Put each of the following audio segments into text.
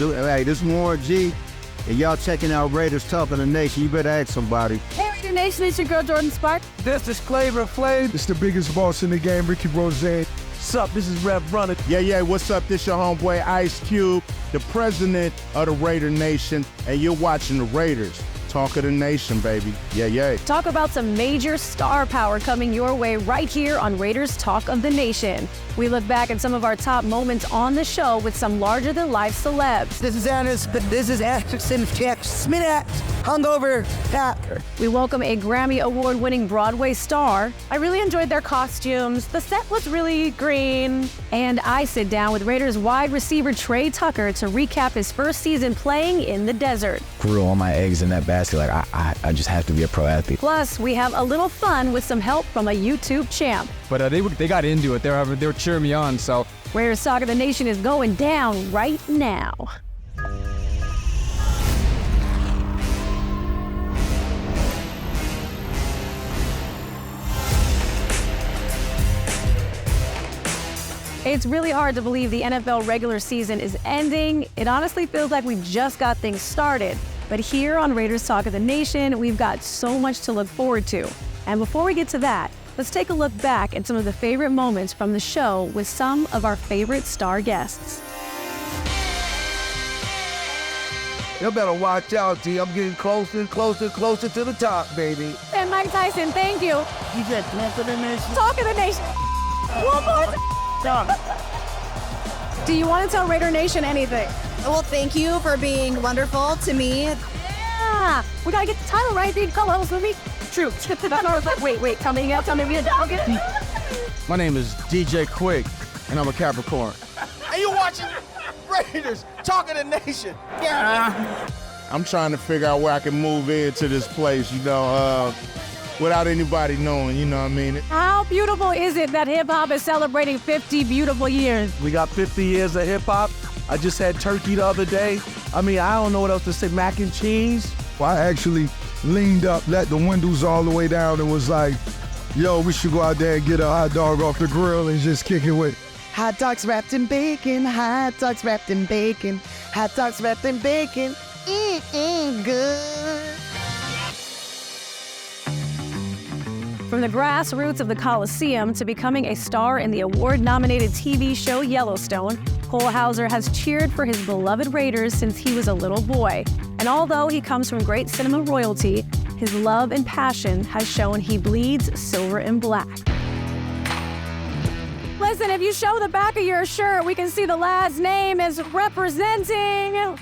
Hey, this is Warren G, and y'all checking out Raiders Talk of the Nation. You better ask somebody. Hey, Raider Nation, it's your girl Jordan Spark. This is Flavor Flav. It's the biggest boss in the game, Ricky Roseanne. Sup, this is Rev Runner. Yeah, what's up? This your homeboy Ice Cube, the president of the Raider Nation, and you're watching the Raiders Talk of the Nation, baby. Yeah. Talk about some major star power coming your way right here on Raiders Talk of the Nation. We look back at some of our top moments on the show with some larger-than-life celebs. This is Anderson Jack Smith, hungover Tucker. We welcome a Grammy Award-winning Broadway star. I really enjoyed their costumes. The set was really green. And I sit down with Raiders wide receiver Tre Tucker to recap his first season playing in the desert. Threw all my eggs in that basket. Like, I just have to be a pro athlete. Plus, we have a little fun with some help from a YouTube champ. But they got into it. They were cheering me on, so. Raiders Talk of the Nation is going down right now. It's really hard to believe the NFL regular season is ending. It honestly feels like we just got things started. But here on Raiders Talk of the Nation, we've got so much to look forward to. And before we get to that, let's take a look back at some of the favorite moments from the show with some of our favorite star guests. You better watch out, G. I'm getting closer and closer to the top, baby. And Mike Tyson, thank you. You said Talk of the Nation? Talk of the Nation. One more time. Do you want to tell Raider Nation anything? Well, thank you for being wonderful to me. Yeah, we gotta get the title right. Dude, Cole Hauser with me. True. Wait, tell me again. My name is DJ Quick, and I'm a Capricorn. And you watching Raiders Talk of the Nation. Yeah. I'm trying to figure out where I can move into this place, without anybody knowing, you know what I mean? How beautiful is it that hip-hop is celebrating 50 beautiful years? We got 50 years of hip-hop. I just had turkey the other day. I mean, I don't know what else to say. Mac and cheese. Well, I actually leaned up, let the windows all the way down, and was like, yo, we should go out there and get a hot dog off the grill and just kick it with. Hot dogs wrapped in bacon, hot dogs wrapped in bacon, hot dogs wrapped in bacon. Good. From the grassroots of the Coliseum to becoming a star in the award-nominated TV show Yellowstone, Cole Hauser has cheered for his beloved Raiders since he was a little boy. And although he comes from great cinema royalty, his love and passion has shown he bleeds silver and black. Listen, if you show the back of your shirt, we can see the lad's name is representing.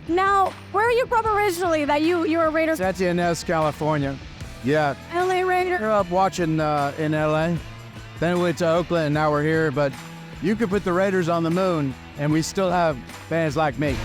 Now, where are you from originally that you're a Raider? Santianes, California. Yeah. LA Raider? Grew up watching in LA. Then we went to Oakland, and now we're here. But you could put the Raiders on the moon, and we still have fans like me.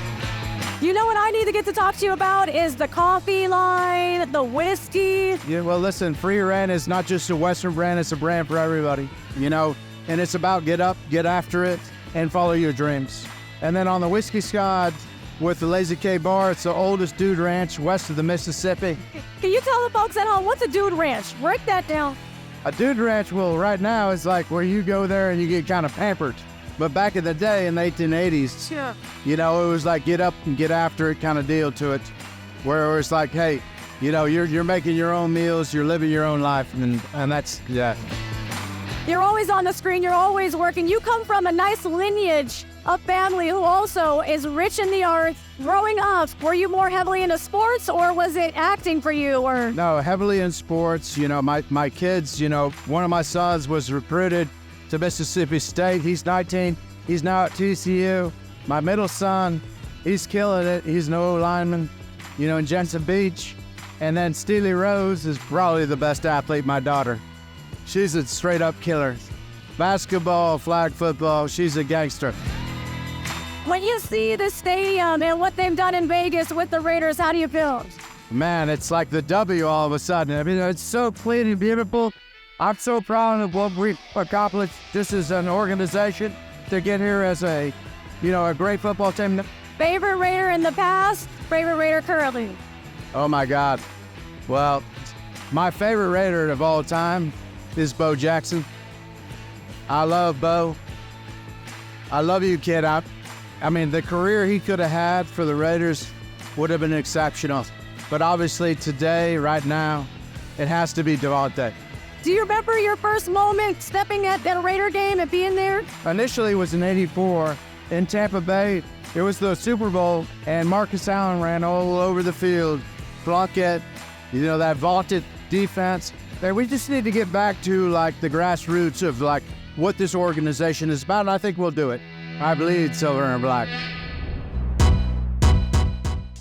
You know what I need to get to talk to you about is the coffee line, the whiskey. Yeah, well, listen, Free Rent is not just a Western brand, it's a brand for everybody, and it's about get up, get after it, and follow your dreams. And then on the Whiskey Squad with the Lazy K Bar, it's the oldest dude ranch west of the Mississippi. Can you tell the folks at home, what's a dude ranch? Break that down. A dude ranch, well, right now is like where you go there and you get kind of pampered. But back in the day, in the 1880s, it was like get up and get after it kind of deal to it, where it's like, hey, you're making your own meals, you're living your own life, and that's, yeah. You're always on the screen, you're always working. You come from a nice lineage of family who also is rich in the arts. Growing up, were you more heavily into sports, or was it acting for you? Or No, heavily in sports. My kids, one of my sons was recruited to Mississippi State. He's 19. He's now at TCU. My middle son, he's killing it. He's an O-lineman, in Jensen Beach. And then Steely Rose is probably the best athlete, my daughter. She's a straight-up killer. Basketball, flag football, she's a gangster. when you see the stadium and what they've done in Vegas with the Raiders, how do you feel? Man, it's like the W all of a sudden. I mean, it's so clean and beautiful. I'm so proud of what we've accomplished just as an organization to get here as a great football team. Favorite Raider in the past, favorite Raider currently? Oh my God. Well, my favorite Raider of all time is Bo Jackson. I love Bo. I love you, kid. I mean, the career he could have had for the Raiders would have been exceptional. But obviously today, right now, it has to be Devontae. Do you remember your first moment stepping at that Raider game and being there? Initially, it was in '84 in Tampa Bay. It was the Super Bowl, and Marcus Allen ran all over the field. Plunkett, that vaunted defense. And we just need to get back to, like, the grassroots of, like, what this organization is about, and I think we'll do it. I bleed silver and black.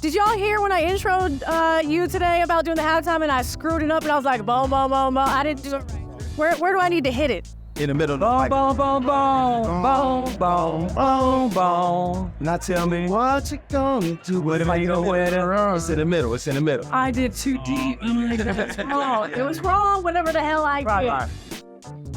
Did y'all hear when I introed you today about doing the halftime and I screwed it up and I was like, boom, boom, boom, boom. I didn't do it right. Where do I need to hit it? In the middle. Boom, boom, boom, boom, boom, boom, boom, boom. Now tell me what you gonna do. What am I gonna wear? It's in the middle. It's in the middle. I did too deep. It was wrong, whatever the hell I did. Right.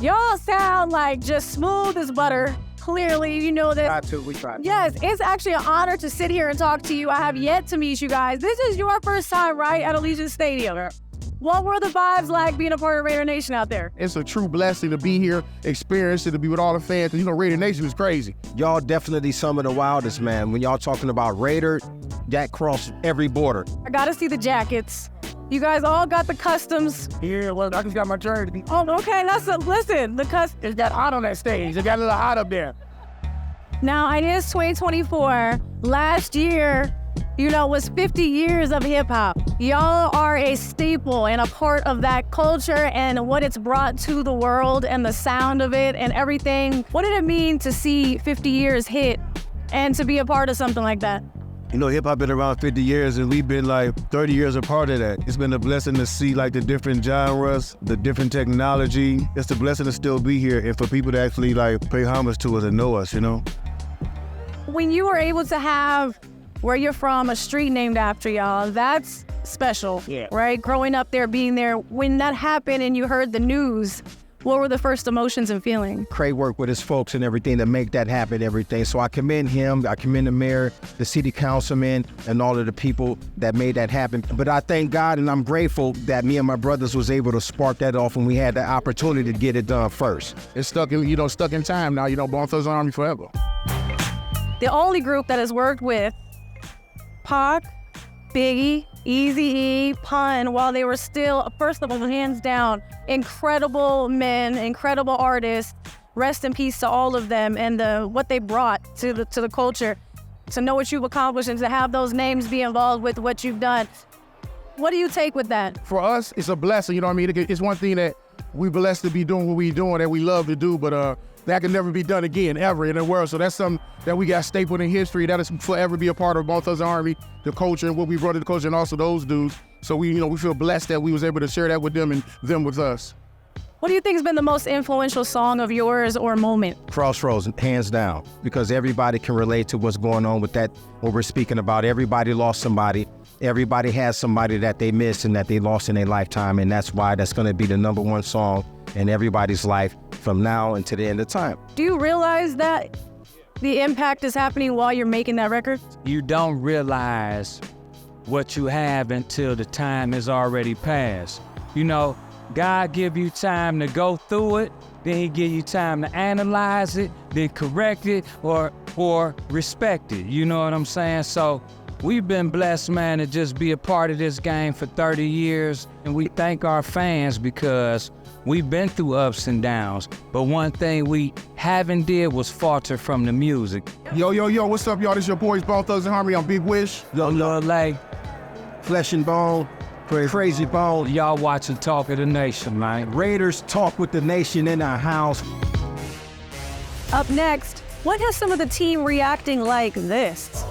Y'all sound like just smooth as butter. Clearly, you know that. We tried. Yes, it's actually an honor to sit here and talk to you. I have yet to meet you guys. This is your first time, right, at Allegiant Stadium. What were the vibes like being a part of Raider Nation out there? It's a true blessing to be here, experience it, to be with all the fans. Raider Nation is crazy. Y'all definitely some of the wildest, man. When y'all talking about Raider, that crossed every border. I gotta see the jackets. You guys all got the customs. Here, well, I just got my jersey. Oh, okay, listen, the customs. It's got hot on that stage. It got a little hot up there. Now, it is 2024. Last year, was 50 years of hip hop. Y'all are a staple and a part of that culture and what it's brought to the world and the sound of it and everything. What did it mean to see 50 years hit and to be a part of something like that? Hip-hop been around 50 years, and we've been like 30 years a part of that. It's been a blessing to see like the different genres, the different technology. It's a blessing to still be here and for people to actually like pay homage to us and know us, When you were able to have where you're from, a street named after y'all, that's special, right? Growing up there, being there, when that happened and you heard the news, what were the first emotions and feelings? Craig worked with his folks and everything to make that happen, everything. So I commend him, I commend the mayor, the city councilman, and all of the people that made that happen. But I thank God and I'm grateful that me and my brothers was able to spark that off and we had the opportunity to get it done first. It's stuck in time now. Bone Thugs Army forever. The only group that has worked with Pac, Biggie, Eazy-E, Pun, while they were still, first of all, hands down, incredible men, incredible artists. Rest in peace to all of them and what they brought to the culture. To know what you've accomplished and to have those names be involved with what you've done. What do you take with that? For us, it's a blessing, It's one thing that we're blessed to be doing what we're doing that we love to do, but that can never be done again, ever in the world. So that's something that we got stapled in history. That is forever be a part of Bone Thugs Army, the culture, and what we brought to the culture, and also those dudes. So we feel blessed that we was able to share that with them and them with us. What do you think has been the most influential song of yours or moment? Crossroads, hands down, because everybody can relate to what's going on with that, what we're speaking about. Everybody lost somebody. Everybody has somebody that they missed and that they lost in their lifetime, and that's why that's going to be the #1 song in everybody's life from now until the end of time. Do you realize that the impact is happening while you're making that record? You don't realize what you have until the time has already passed. God give you time to go through it, then he give you time to analyze it, then correct it or respect it. You know what I'm saying? So we've been blessed, man, to just be a part of this game for 30 years. And we thank our fans because we've been through ups and downs. But one thing we haven't did was falter from the music. Yo, what's up, y'all? This your boys, Bone Thugs and Harmony on Big Wish. Lord Lake, Flesh and Bone, Crazy Bone. y'all watching Talk of the Nation, man. Raiders talk with the nation in our house. Up next, what has some of the team reacting like this?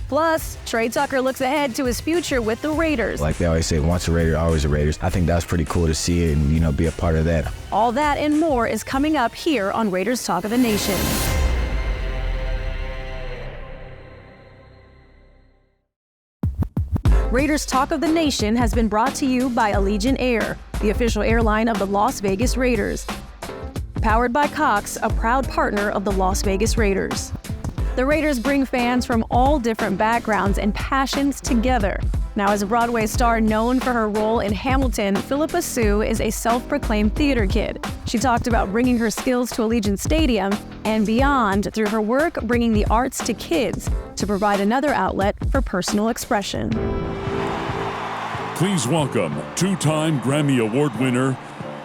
Plus, Tre Tucker looks ahead to his future with the Raiders. Like they always say, once a Raider, always a Raiders. I think that's pretty cool to see it and, be a part of that. All that and more is coming up here on Raiders Talk of the Nation. Raiders Talk of the Nation has been brought to you by Allegiant Air, the official airline of the Las Vegas Raiders. Powered by Cox, a proud partner of the Las Vegas Raiders. The Raiders bring fans from all different backgrounds and passions together. Now, as a Broadway star known for her role in Hamilton, Phillipa Soo is a self-proclaimed theater kid. She talked about bringing her skills to Allegiant Stadium and beyond through her work bringing the arts to kids to provide another outlet for personal expression. Please welcome two-time Grammy Award winner,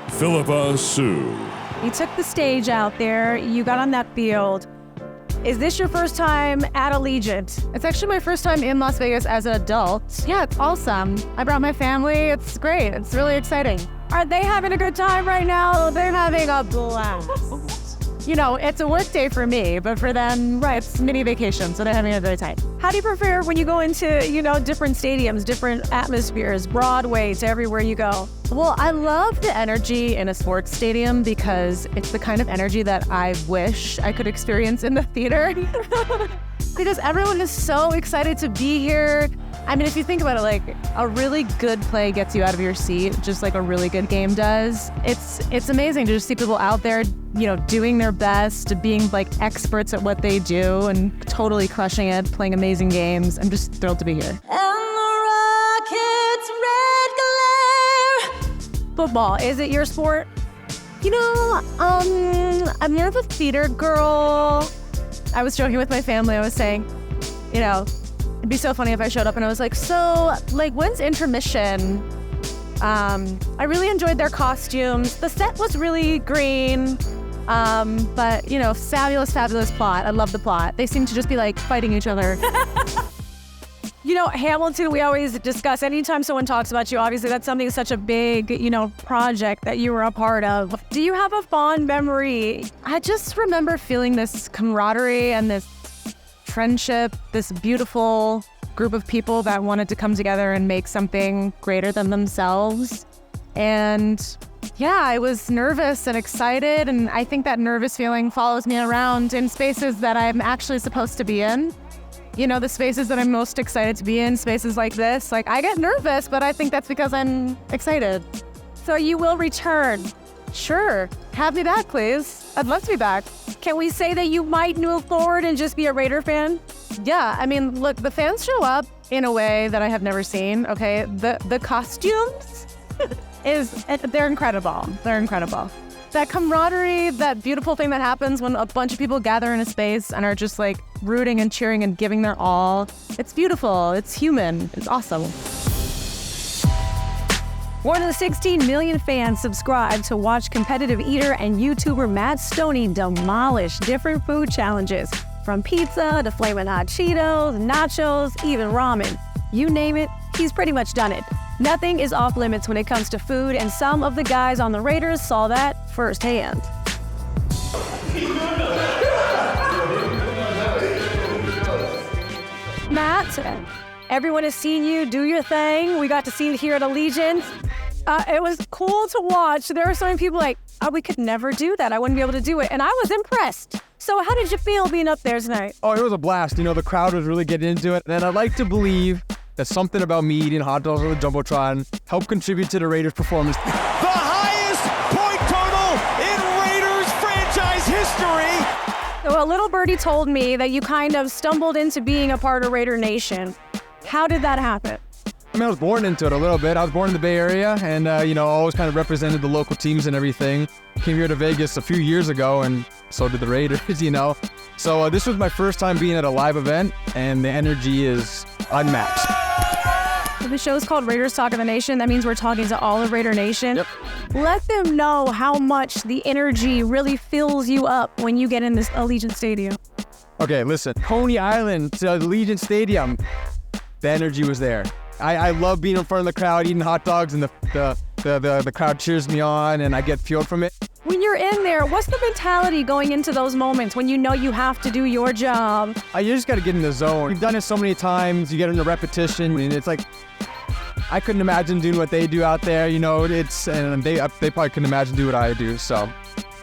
Phillipa Soo. You took the stage out there, you got on that field. Is this your first time at Allegiant? It's actually my first time in Las Vegas as an adult. Yeah, it's awesome. I brought my family. It's great. It's really exciting. Are they having a good time right now? They're having a blast. You know, it's a work day for me, but for them, right, it's mini vacation, so they're having a good time. How do you prepare when you go into, different stadiums, different atmospheres, Broadway to everywhere you go? Well, I love the energy in a sports stadium because it's the kind of energy that I wish I could experience in the theater. Because everyone is so excited to be here. I mean, if you think about it, like a really good play gets you out of your seat, just like a really good game does. It's amazing to just see people out there, doing their best, being like experts at what they do and totally crushing it, playing amazing games. I'm just thrilled to be here. Football, is it your sport? I'm more of a theater girl. I was joking with my family. I was saying, it'd be so funny if I showed up and I was like, so, when's intermission? I really enjoyed their costumes. The set was really green, but, fabulous, fabulous plot. I love the plot. They seem to just be, fighting each other. Hamilton, we always discuss, anytime someone talks about you, obviously that's something such a big, project that you were a part of. Do you have a fond memory? I just remember feeling this camaraderie and this friendship, this beautiful group of people that wanted to come together and make something greater than themselves. And yeah, I was nervous and excited, and I think that nervous feeling follows me around in spaces that I'm actually supposed to be in. The spaces that I'm most excited to be in, spaces like this, I get nervous, but I think that's because I'm excited. So you will return? Sure. Have me back, please. I'd love to be back. Can we say that you might move forward and just be a Raider fan? Yeah, I mean, look, the fans show up in a way that I have never seen, okay? The costumes, they're incredible. They're incredible. That camaraderie, that beautiful thing that happens when a bunch of people gather in a space and are just rooting and cheering and giving their all. It's beautiful. It's human. It's awesome. More than 16 million fans subscribe to watch competitive eater and YouTuber Matt Stonie demolish different food challenges, from pizza to flamin' hot Cheetos, nachos, even ramen. You name it, he's pretty much done it. Nothing is off limits when it comes to food, and some of the guys on the Raiders saw that firsthand. Matt, everyone has seen you do your thing. We got to see it here at Allegiant. It was cool to watch. There were so many people we could never do that. I wouldn't be able to do it. And I was impressed. So how did you feel being up there tonight? Oh, it was a blast. The crowd was really getting into it. And I'd like to believe that something about me eating hot dogs on the Jumbotron helped contribute to the Raiders' performance. The highest point total in Raiders franchise history. So a little birdie told me that you kind of stumbled into being a part of Raider Nation. How did that happen? I was born into it a little bit. I was born in the Bay Area and, always kind of represented the local teams and everything. Came here to Vegas a few years ago and so did the Raiders, So this was my first time being at a live event and the energy is unmatched. The show's called Raiders Talk of the Nation. That means we're talking to all of Raider Nation. Yep. Let them know how much the energy really fills you up when you get in this Allegiant Stadium. Okay, listen. Coney Island to Allegiant Stadium, the energy was there. I love being in front of the crowd, eating hot dogs, and the crowd cheers me on, and I get fueled from it. When you're in there, what's the mentality going into those moments when you know you have to do your job? You just got to get in the zone. You've done it so many times, you get into repetition, and it's I couldn't imagine doing what they do out there, and they probably couldn't imagine doing what I do, so.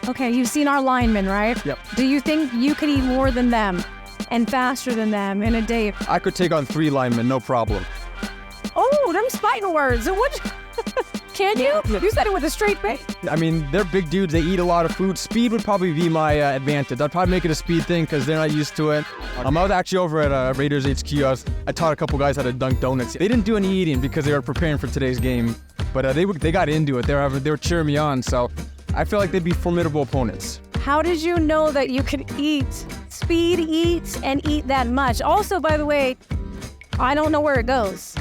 Okay, you've seen our linemen, right? Yep. Do you think you could eat more than them and faster than them in a day? I could take on 3 linemen, no problem. Oh, them's fighting words. Can you? You said it with a straight face. I mean, they're big dudes. They eat a lot of food. Speed would probably be my advantage. I'd probably make it a speed thing because they're not used to it. I was actually over at Raiders HQ. I taught a couple guys how to dunk donuts. They didn't do any eating because they were preparing for today's game, but they got into it. They were cheering me on, so I feel like they'd be formidable opponents. How did you know that you could speed eat and eat that much? Also, by the way, I don't know where it goes.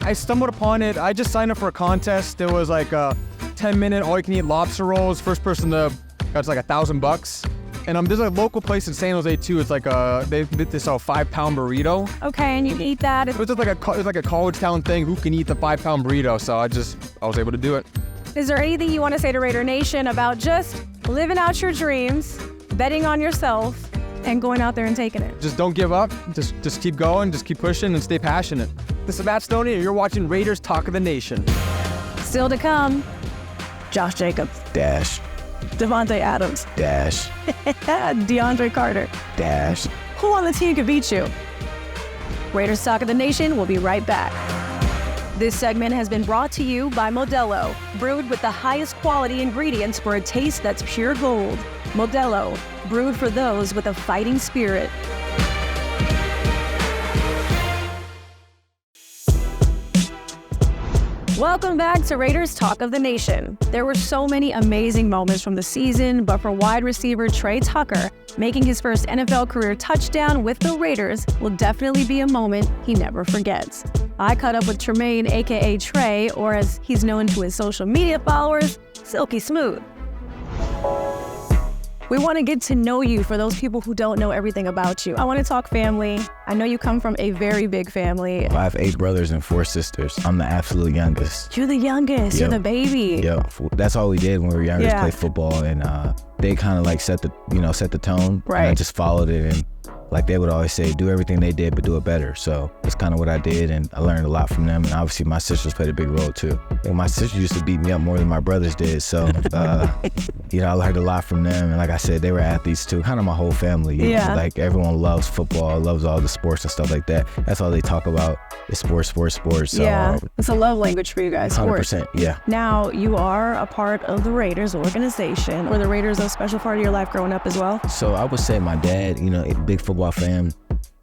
I stumbled upon it. I just signed up for a contest. There was like a 10-minute all-you-can-eat lobster rolls. First person to got like $1,000. And there's a local place in San Jose too. It's like they did this 5-pound burrito. Okay, and you eat that. It was just like a college town thing. Who can eat the 5-pound burrito? So I was able to do it. Is there anything you want to say to Raider Nation about just living out your dreams, betting on yourself, and going out there and taking it? Just don't give up. Just keep going. Just keep pushing and stay passionate. This is Matt Stonie, and you're watching Raiders Talk of the Nation. Still to come, Josh Jacobs. Dash. Devontae Adams. Dash. DeAndre Carter. Dash. Who on the team could beat you? Raiders Talk of the Nation will be right back. This segment has been brought to you by Modelo, brewed with the highest quality ingredients for a taste that's pure gold. Modelo, brewed for those with a fighting spirit. Welcome back to Raiders Talk of the Nation. There were so many amazing moments from the season, but for wide receiver Tre Tucker, making his first NFL career touchdown with the Raiders will definitely be a moment he never forgets. I caught up with Tremaine, aka Tre, or as he's known to his social media followers, Silky Smooth. We want to get to know you for those people who don't know everything about you. I want to talk family. I know you come from a very big family. I have 8 brothers and 4 sisters. I'm the absolute youngest. You're the youngest. You're the baby. Yeah, that's all we did when we were younger, is play football, and they kind of like set the tone. Right. And I just followed it, and like they would always say, do everything they did, but do it better. So that's kind of what I did, and I learned a lot from them. And obviously my sisters played a big role too. And my sister used to beat me up more than my brothers did. So, I learned a lot from them. And like I said, they were athletes too, kind of my whole family. You know? Like everyone loves football, loves all the sports and stuff like that. That's all they talk about is sports. So, it's a love language for you guys, sports. 100%, yeah. Now, you are a part of the Raiders organization. Were the Raiders a special part of your life growing up as well? So I would say my dad, big football fan,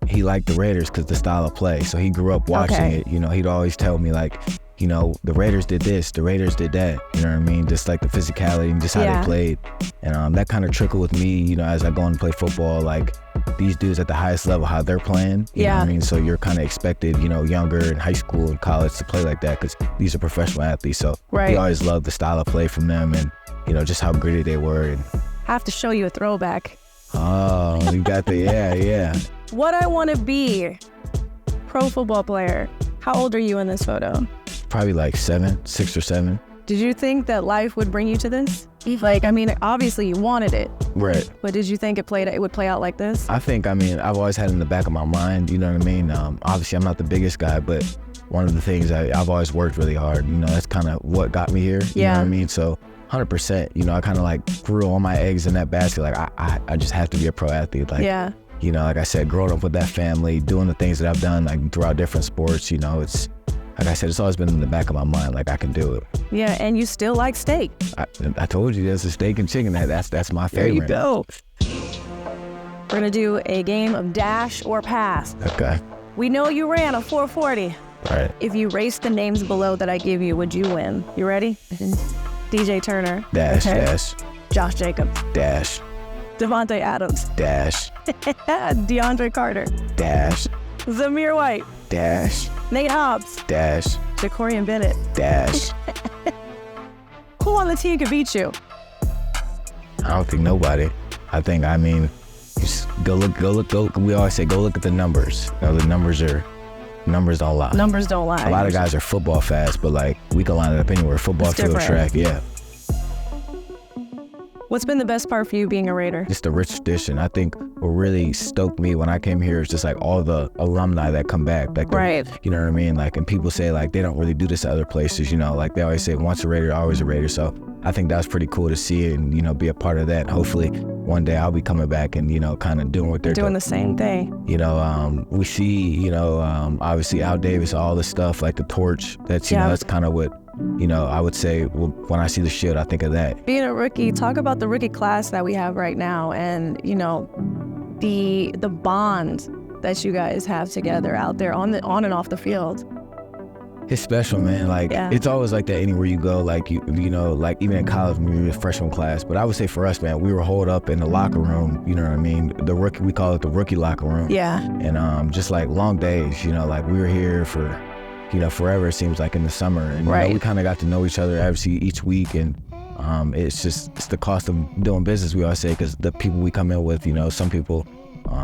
he liked the Raiders because the style of play. So he grew up watching it. He'd always tell me like, the Raiders did this, the Raiders did that. You know what I mean? Just like the physicality and just how they played. And that kind of trickled with me, as I go and play football, like these dudes at the highest level, how they're playing. You know what I mean? So you're kind of expected, younger in high school and college to play like that because these are professional athletes. So we always loved the style of play from them and, just how gritty they were. And I have to show you a throwback. Oh, you got the, yeah. What I want to be, pro football player. How old are you in this photo? Probably like 6 or 7. Did you think that life would bring you to this? Obviously you wanted it. Right. But did you think it would play out like this? I think, I've always had it in the back of my mind, you know what I mean? Obviously I'm not the biggest guy, but one of the things I've always worked really hard. That's kind of what got me here. You know what I mean? So 100%, I kind of like threw all my eggs in that basket. Like I just have to be a pro athlete. Like, like I said, growing up with that family, doing the things that I've done, like throughout different sports, it's, like I said, it's always been in the back of my mind, like I can do it. Yeah, and you still like steak. I told you there's a steak and chicken. That's my favorite. There you go. We're gonna do a game of dash or pass. Okay. We know you ran a 440. Right. If you race the names below that I give you, would you win? You ready? DJ Turner. Dash. Josh Jacobs. Dash. Devontae Adams. Dash. DeAndre Carter. Dash. Zamir White. Dash. Nate Hobbs. Dash. Jacorian Bennett. Dash. Who on the team could beat you? I don't think nobody. I think, just go look. We always say, go look at the numbers. The numbers don't lie. Numbers don't lie. A lot of guys are football fast, but like we can line it up anywhere. Football, field, track, yeah. What's been the best part for you being a Raider? Just the rich tradition. I think what really stoked me when I came here is just like all the alumni that come back. Like, you know what I mean? Like, and people say like they don't really do this at other places, like they always say once a Raider, always a Raider. So I think that's pretty cool to see it and, be a part of that. And hopefully one day I'll be coming back and, kind of doing what they're doing. The same thing. We see, obviously Al Davis, all this stuff, like the torch, that's, that's kind of what you know, I would say when I see the shield, I think of that. Being a rookie, talk about the rookie class that we have right now, and you know, the bond that you guys have together out there on and off the field. It's special, man. Like, it's always like that anywhere you go. Like, you know, like even in college when we were freshman class. But I would say for us, man, we were holed up in the locker room. You know what I mean? The rookie, we call it the rookie locker room. Yeah. And just like long days, you know, like we were here for, you know, forever. It seems like in the summer, and you know, we kind of got to know each other obviously each week. And it's the cost of doing business. We always say, because the people we come in with, you know, some people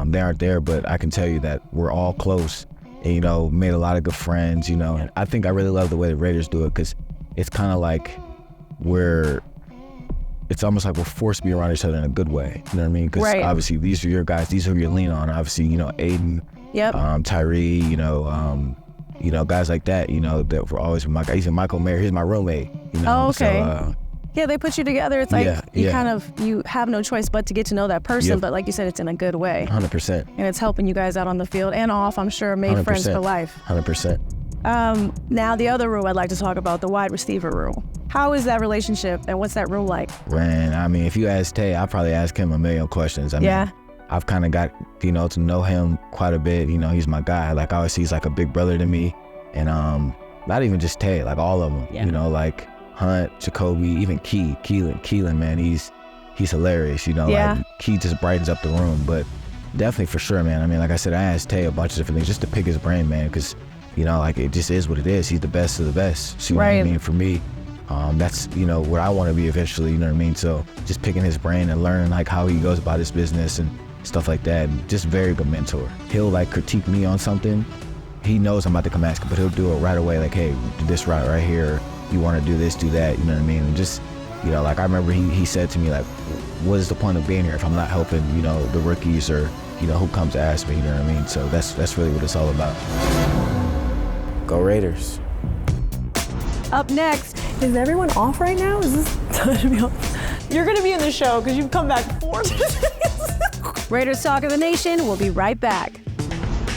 they aren't there, but I can tell you that we're all close. And, you know, made a lot of good friends, you know. And I think I really love the way the Raiders do it, because it's kind of like it's almost like we're forced to be around each other in a good way. You know what I mean? Because obviously these are your guys, these are who you lean on. Obviously, you know, Aiden, Tyree, you know, guys like that, you know, that were always my guys. Even Michael Mayer, he's my roommate. You know, oh, okay. So, yeah, they put you together. It's like you have no choice but to get to know that person. But like you said, it's in a good way. 100%. And it's helping you guys out on the field and off. I'm sure made 100%. friends for life. 100%. Now the other rule I'd like to talk about, the wide receiver rule. How is that relationship, and what's that rule like? Man, I mean, if you ask Tay, I'll probably ask him a million questions. I mean, I've kind of got, you know, to know him quite a bit. You know, he's my guy. Like, I always see he's like a big brother to me. And not even just Tay, like all of them. You know, like Hunt, Jacoby, even Keelan, man, he's hilarious, you know, like he just brightens up the room. But definitely for sure, man. I mean, like I said, I asked Tay a bunch of different things just to pick his brain, man, because, you know, like it just is what it is. He's the best of the best. So, you know what I mean? For me, that's, you know, what I want to be eventually, you know what I mean? So just picking his brain and learning like how he goes about his business and stuff like that. And just very good mentor. He'll like critique me on something. He knows I'm about to come ask him, but he'll do it right away. Like, hey, do this right here. You want to do this, do that, you know what I mean? And just, you know, like I remember he said to me, like, what is the point of being here if I'm not helping, you know, the rookies or, you know, who comes to ask me, you know what I mean? So that's really what it's all about. Go Raiders. Up next, is everyone off right now? Is this You're gonna be in the show because you've come back 4 times. Raiders Talk of the Nation will be right back.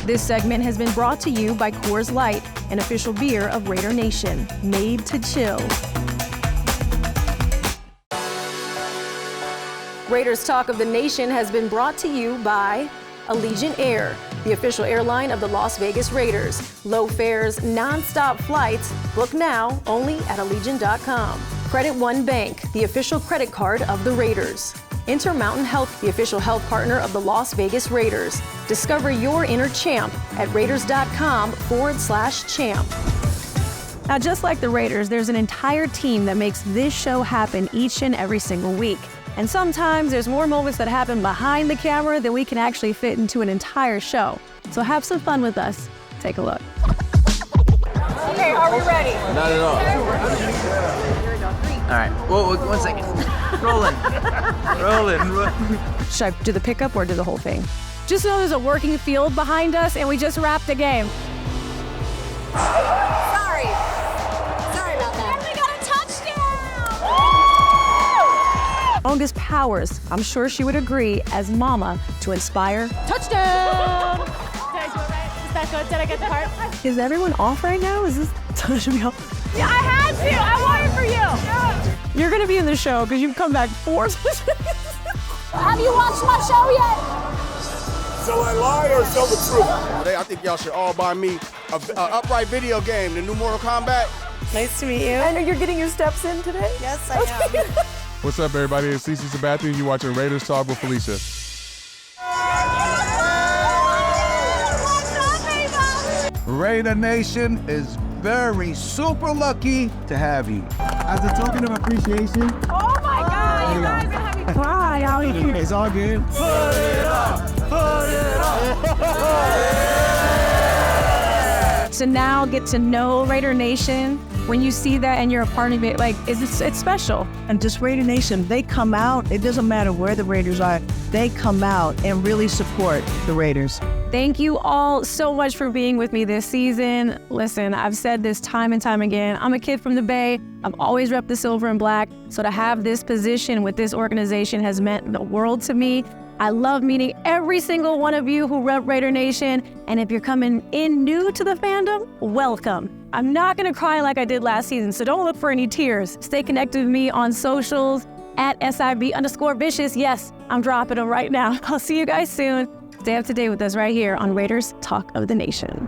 This segment has been brought to you by Coors Light, an official beer of Raider Nation, made to chill. Raiders Talk of the Nation has been brought to you by Allegiant Air, the official airline of the Las Vegas Raiders. Low fares, non-stop flights. Book now only at Allegiant.com. Credit One Bank, the official credit card of the Raiders. Intermountain Health, the official health partner of the Las Vegas Raiders. Discover your inner champ at Raiders.com/champ. Now, just like the Raiders, there's an entire team that makes this show happen each and every single week. And sometimes there's more moments that happen behind the camera than we can actually fit into an entire show. So have some fun with us. Take a look. Okay, are we ready? Not at all. All right, well, 1 second. Rolling. Should I do the pickup or do the whole thing? Just know there's a working field behind us and we just wrapped the game. Sorry about that. And we got a touchdown! Longest powers, I'm sure she would agree, as mama, to inspire. Touchdown! Did I do it right? Is that good? Did I get the part? Is everyone off right now? Is this, should we all? Yeah, I had to. I wanted for you. Yeah. You're gonna be in the show because you've come back 4 times. Have you watched my show yet? So I lie or tell the truth? Today, I think y'all should all buy me a upright video game, the new Mortal Kombat. Nice to meet you. And you're getting your steps in today? Yes, I am. What's up, everybody? It's Cece Sabathian. You're watching Raiders Talk with Felicia. Raider Nation is very super lucky to have you. As a token of appreciation. Oh my God, you guys are gonna have me cry out here. It's all good. Put it up, put it up. To now get to know Raider Nation, when you see that and you're a part of it, like, it's special. And just Raider Nation, they come out, it doesn't matter where the Raiders are, they come out and really support the Raiders. Thank you all so much for being with me this season. Listen, I've said this time and time again. I'm a kid from the Bay. I've always repped the silver and black. So to have this position with this organization has meant the world to me. I love meeting every single one of you who rep Raider Nation. And if you're coming in new to the fandom, welcome. I'm not gonna cry like I did last season, so don't look for any tears. Stay connected with me on socials at SIB_vicious. Yes, I'm dropping them right now. I'll see you guys soon. Stay up to date with us right here on Raiders Talk of the Nation.